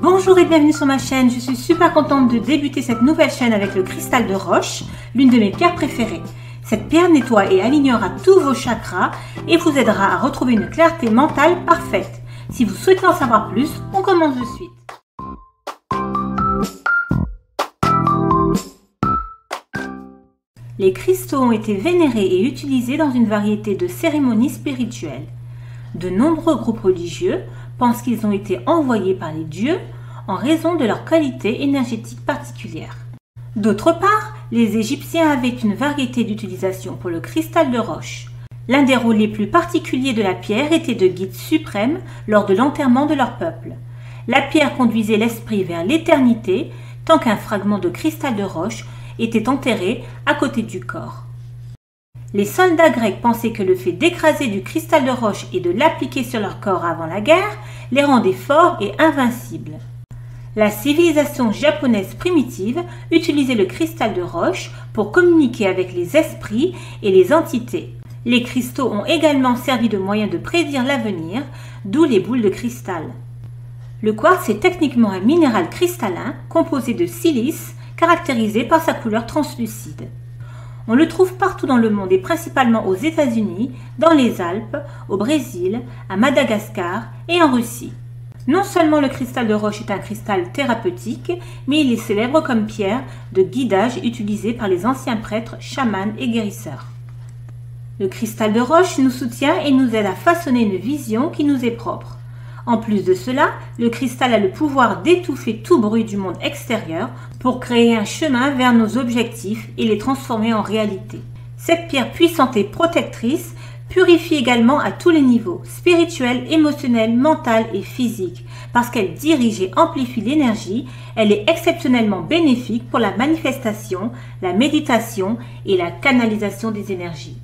Bonjour et bienvenue sur ma chaîne, je suis super contente de débuter cette nouvelle chaîne avec le cristal de roche, l'une de mes pierres préférées. Cette pierre nettoie et alignera tous vos chakras et vous aidera à retrouver une clarté mentale parfaite. Si vous souhaitez en savoir plus, on commence de suite. Les cristaux ont été vénérés et utilisés dans une variété de cérémonies spirituelles. De nombreux groupes religieux pensent qu'ils ont été envoyés par les dieux en raison de leur qualité énergétique particulière. D'autre part, les Égyptiens avaient une variété d'utilisation pour le cristal de roche. L'un des rôles les plus particuliers de la pierre était de guide suprême lors de l'enterrement de leur peuple. La pierre conduisait l'esprit vers l'éternité tant qu'un fragment de cristal de roche était enterré à côté du corps. Les soldats grecs pensaient que le fait d'écraser du cristal de roche et de l'appliquer sur leur corps avant la guerre les rendait forts et invincibles. La civilisation japonaise primitive utilisait le cristal de roche pour communiquer avec les esprits et les entités. Les cristaux ont également servi de moyen de prédire l'avenir, d'où les boules de cristal. Le quartz est techniquement un minéral cristallin composé de silice caractérisé par sa couleur translucide. On le trouve partout dans le monde et principalement aux États-Unis, dans les Alpes, au Brésil, à Madagascar et en Russie. Non seulement le cristal de roche est un cristal thérapeutique, mais il est célèbre comme pierre de guidage utilisée par les anciens prêtres, chamans et guérisseurs. Le cristal de roche nous soutient et nous aide à façonner une vision qui nous est propre. En plus de cela, le cristal a le pouvoir d'étouffer tout bruit du monde extérieur pour créer un chemin vers nos objectifs et les transformer en réalité. Cette pierre puissante et protectrice purifie également à tous les niveaux, spirituel, émotionnel, mental et physique. Parce qu'elle dirige et amplifie l'énergie, elle est exceptionnellement bénéfique pour la manifestation, la méditation et la canalisation des énergies.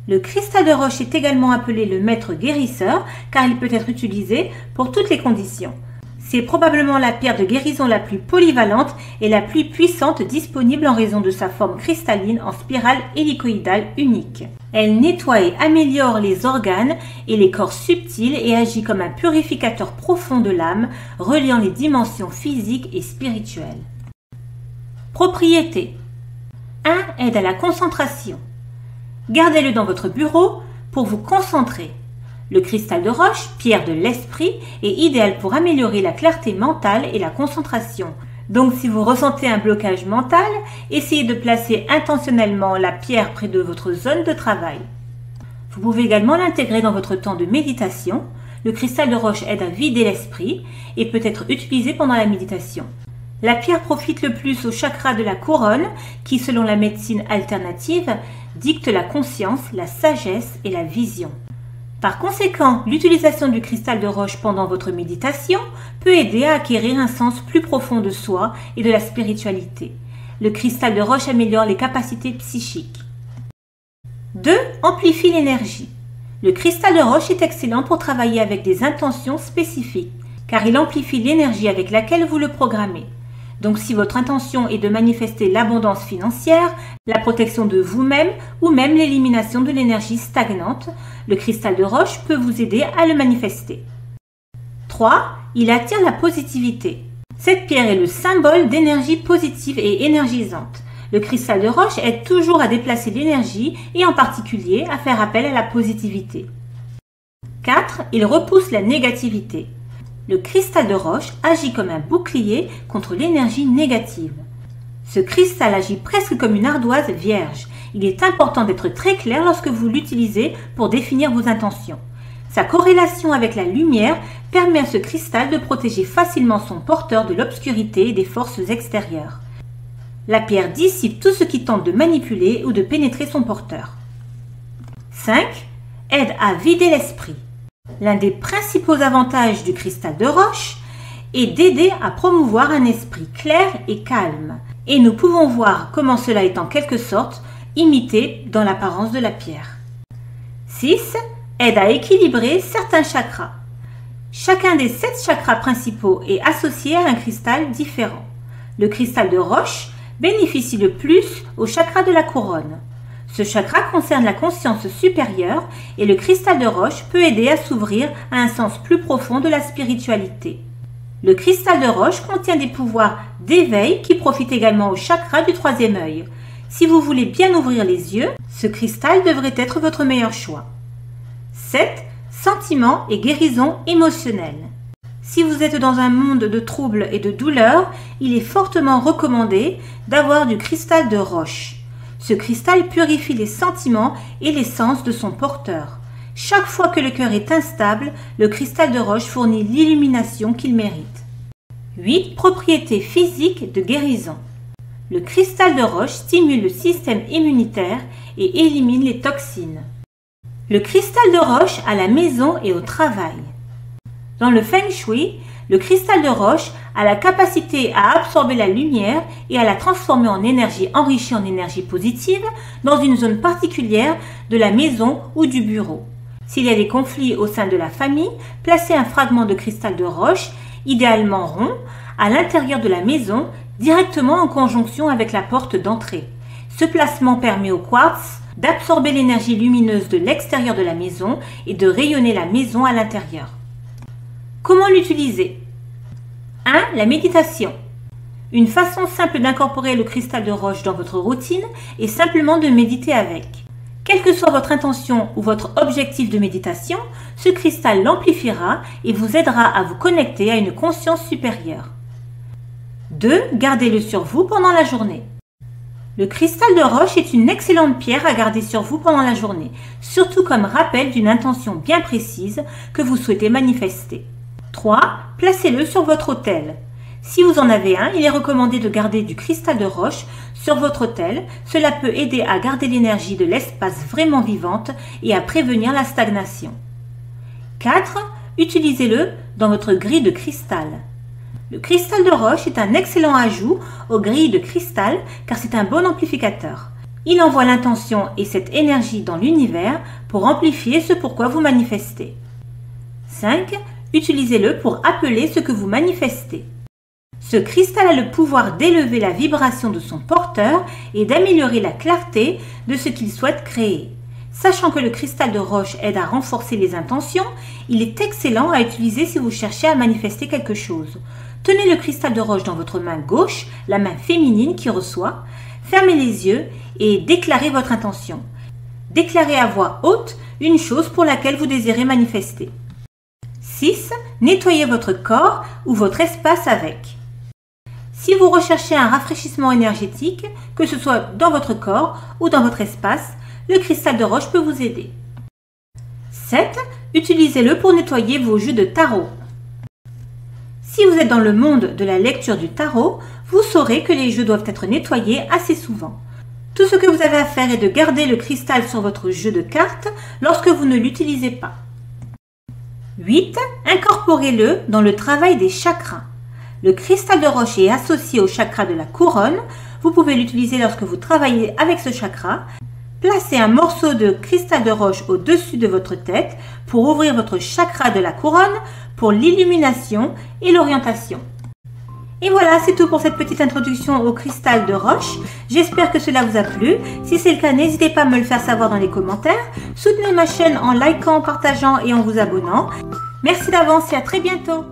Le cristal de roche est également appelé le maître guérisseur car il peut être utilisé pour toutes les conditions. C'est probablement la pierre de guérison la plus polyvalente et la plus puissante disponible en raison de sa forme cristalline en spirale hélicoïdale unique. Elle nettoie et améliore les organes et les corps subtils et agit comme un purificateur profond de l'âme, reliant les dimensions physiques et spirituelles. Propriétés. 1. Aide à la concentration. Gardez-le dans votre bureau pour vous concentrer. Le cristal de roche, pierre de l'esprit, est idéal pour améliorer la clarté mentale et la concentration. Donc si vous ressentez un blocage mental, essayez de placer intentionnellement la pierre près de votre zone de travail. Vous pouvez également l'intégrer dans votre temps de méditation. Le cristal de roche aide à vider l'esprit et peut être utilisé pendant la méditation. La pierre profite le plus au chakra de la couronne qui, selon la médecine alternative, dicte la conscience, la sagesse et la vision. Par conséquent, l'utilisation du cristal de roche pendant votre méditation peut aider à acquérir un sens plus profond de soi et de la spiritualité. Le cristal de roche améliore les capacités psychiques. 2. Amplifie l'énergie. Le cristal de roche est excellent pour travailler avec des intentions spécifiques, car il amplifie l'énergie avec laquelle vous le programmez. Donc si votre intention est de manifester l'abondance financière, la protection de vous-même ou même l'élimination de l'énergie stagnante, le cristal de roche peut vous aider à le manifester. 3. Il attire la positivité. Cette pierre est le symbole d'énergie positive et énergisante. Le cristal de roche aide toujours à déplacer l'énergie et en particulier à faire appel à la positivité. 4. Il repousse la négativité. Le cristal de roche agit comme un bouclier contre l'énergie négative. Ce cristal agit presque comme une ardoise vierge. Il est important d'être très clair lorsque vous l'utilisez pour définir vos intentions. Sa corrélation avec la lumière permet à ce cristal de protéger facilement son porteur de l'obscurité et des forces extérieures. La pierre dissipe tout ce qui tente de manipuler ou de pénétrer son porteur. 5. Aide à vider l'esprit. L'un des principaux avantages du cristal de roche est d'aider à promouvoir un esprit clair et calme. Et nous pouvons voir comment cela est en quelque sorte imité dans l'apparence de la pierre. 6. Aide à équilibrer certains chakras. Chacun des 7 chakras principaux est associé à un cristal différent. Le cristal de roche bénéficie le plus au chakra de la couronne. Ce chakra concerne la conscience supérieure et le cristal de roche peut aider à s'ouvrir à un sens plus profond de la spiritualité. Le cristal de roche contient des pouvoirs d'éveil qui profitent également au chakra du troisième œil. Si vous voulez bien ouvrir les yeux, ce cristal devrait être votre meilleur choix. 7. Sentiments et guérison émotionnelle. Si vous êtes dans un monde de troubles et de douleurs, il est fortement recommandé d'avoir du cristal de roche. Ce cristal purifie les sentiments et les sens de son porteur. Chaque fois que le cœur est instable, le cristal de roche fournit l'illumination qu'il mérite. 8. Propriétés physiques de guérison. Le cristal de roche stimule le système immunitaire et élimine les toxines. Le cristal de roche à la maison et au travail. Dans le Feng Shui, le cristal de roche a la capacité à absorber la lumière et à la transformer en énergie enrichie en énergie positive dans une zone particulière de la maison ou du bureau. S'il y a des conflits au sein de la famille, placez un fragment de cristal de roche, idéalement rond, à l'intérieur de la maison, directement en conjonction avec la porte d'entrée. Ce placement permet au quartz d'absorber l'énergie lumineuse de l'extérieur de la maison et de rayonner la maison à l'intérieur. Comment l'utiliser? 1. La méditation. Une façon simple d'incorporer le cristal de roche dans votre routine est simplement de méditer avec. Quelle que soit votre intention ou votre objectif de méditation, ce cristal l'amplifiera et vous aidera à vous connecter à une conscience supérieure. 2. Gardez-le sur vous pendant la journée. Le cristal de roche est une excellente pierre à garder sur vous pendant la journée, surtout comme rappel d'une intention bien précise que vous souhaitez manifester. 3. Placez-le sur votre autel. Si vous en avez un, il est recommandé de garder du cristal de roche sur votre autel. Cela peut aider à garder l'énergie de l'espace vraiment vivante et à prévenir la stagnation. 4. Utilisez-le dans votre grille de cristal. Le cristal de roche est un excellent ajout aux grilles de cristal car c'est un bon amplificateur. Il envoie l'intention et cette énergie dans l'univers pour amplifier ce pourquoi vous manifestez. 5. Utilisez-le pour appeler ce que vous manifestez. Ce cristal a le pouvoir d'élever la vibration de son porteur et d'améliorer la clarté de ce qu'il souhaite créer. Sachant que le cristal de roche aide à renforcer les intentions, il est excellent à utiliser si vous cherchez à manifester quelque chose. Tenez le cristal de roche dans votre main gauche, la main féminine qui reçoit. Fermez les yeux et déclarez votre intention. Déclarez à voix haute une chose pour laquelle vous désirez manifester. 6. Nettoyez votre corps ou votre espace avec. Si vous recherchez un rafraîchissement énergétique, que ce soit dans votre corps ou dans votre espace, le cristal de roche peut vous aider. 7. Utilisez-le pour nettoyer vos jeux de tarot. Si vous êtes dans le monde de la lecture du tarot, vous saurez que les jeux doivent être nettoyés assez souvent. Tout ce que vous avez à faire est de garder le cristal sur votre jeu de cartes lorsque vous ne l'utilisez pas. 8. Incorporez-le dans le travail des chakras. Le cristal de roche est associé au chakra de la couronne. Vous pouvez l'utiliser lorsque vous travaillez avec ce chakra. Placez un morceau de cristal de roche au-dessus de votre tête pour ouvrir votre chakra de la couronne pour l'illumination et l'orientation. Et voilà, c'est tout pour cette petite introduction au cristal de roche. J'espère que cela vous a plu. Si c'est le cas, n'hésitez pas à me le faire savoir dans les commentaires. Soutenez ma chaîne en likant, partageant et en vous abonnant. Merci d'avance et à très bientôt.